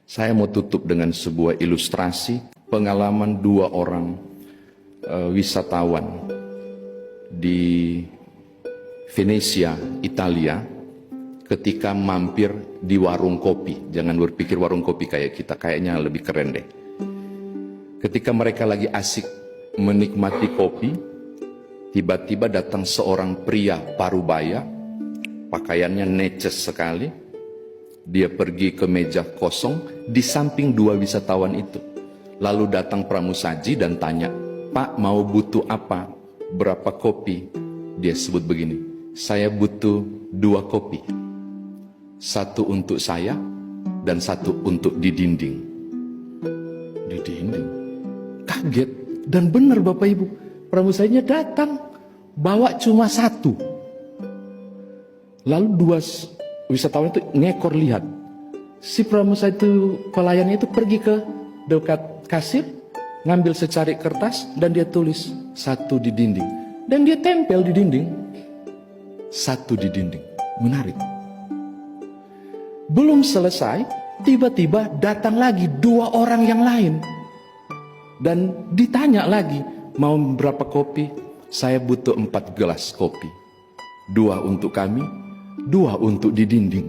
Saya mau tutup dengan sebuah ilustrasi pengalaman dua orang wisatawan di Venesia, Italia, ketika mampir di warung kopi. Jangan berpikir warung kopi kayak kita, kayaknya lebih keren deh. Ketika mereka lagi asik menikmati kopi, tiba-tiba datang seorang pria parubaya, pakaiannya neces sekali. Dia pergi ke meja kosong di samping dua wisatawan itu. Lalu datang pramusaji dan tanya, "Pak, mau butuh apa? Berapa kopi?" Dia sebut begini, "Saya butuh 2 kopi. 1 untuk saya dan 1 untuk di dinding." Di dinding? Kaget. Dan benar Bapak Ibu, pramusajinya datang, bawa cuma 1. Lalu 2 wisatawan itu ngekor lihat. Si pramusa itu, pelayannya itu pergi ke dekat kasir, ngambil secari kertas dan dia tulis 1 di dinding. Dan dia tempel di dinding. 1 di dinding. Menarik. Belum selesai, tiba-tiba datang lagi 2 orang yang lain. Dan ditanya lagi, "Mau berapa kopi?" "Saya butuh 4 gelas kopi. 2 untuk kami, 2 untuk di dinding."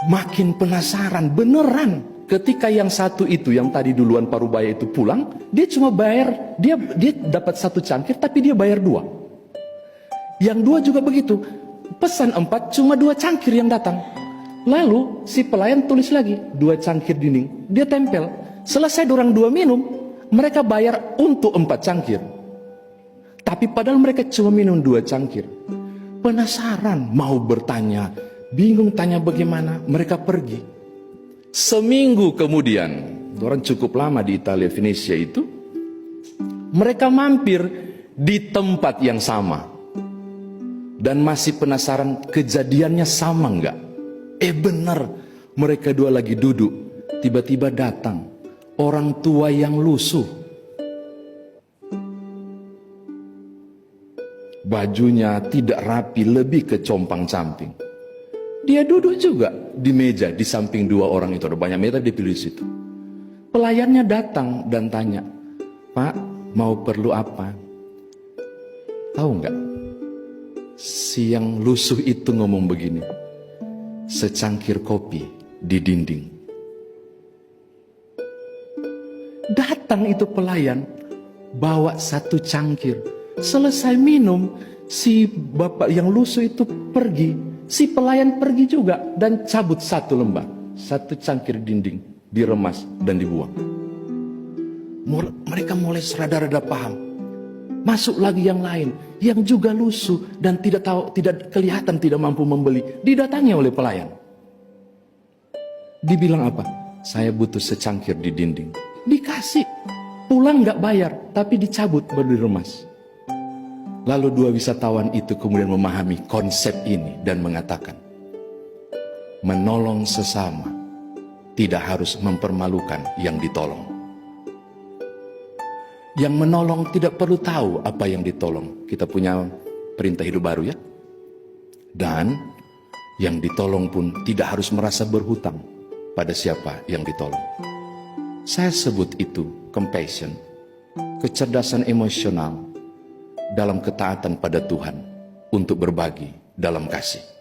Makin penasaran, beneran. Ketika yang 1 itu, yang tadi duluan parubaya itu pulang, dia cuma bayar, dia dapat 1 cangkir, tapi dia bayar 2. Yang 2 juga begitu, pesan 4, cuma 2 cangkir yang datang. Lalu si pelayan tulis lagi, 2 cangkir dinding, dia tempel. Selesai dorang 2 minum, mereka bayar untuk 4 cangkir. Tapi padahal mereka cuma minum 2 cangkir. Penasaran, mau bertanya, bingung tanya bagaimana, mereka pergi. Seminggu kemudian, orang cukup lama di Italia, Venesia itu, mereka mampir di tempat yang sama. Dan masih penasaran kejadiannya sama enggak? Benar, mereka 2 lagi duduk, tiba-tiba datang orang tua yang lusuh. Bajunya tidak rapi, lebih ke compang-camping. Dia duduk juga di meja di samping 2 orang itu. Ada banyak meja, dia pilih situ. Pelayannya datang dan tanya, "Pak, mau perlu apa?" Tahu nggak? Si yang lusuh itu ngomong begini, "Secangkir kopi di dinding." Datang itu pelayan, bawa 1 cangkir. Selesai minum, si bapak yang lusuh itu pergi. Si pelayan pergi juga dan cabut 1 lembar. 1 cangkir dinding diremas dan dibuang. Mereka mulai rada-rada paham. Masuk lagi yang lain, yang juga lusuh dan tidak tahu, tidak kelihatan, tidak mampu membeli. Didatangi oleh pelayan. Dibilang apa? "Saya butuh secangkir di dinding." Dikasih. Pulang nggak bayar, tapi dicabut baru diremas. Lalu 2 wisatawan itu kemudian memahami konsep ini dan mengatakan, menolong sesama tidak harus mempermalukan yang ditolong. Yang menolong tidak perlu tahu apa yang ditolong. Kita punya perintah hidup baru ya. Dan yang ditolong pun tidak harus merasa berhutang pada siapa yang ditolong. Saya sebut itu compassion, kecerdasan emosional dalam ketaatan pada Tuhan untuk berbagi dalam kasih.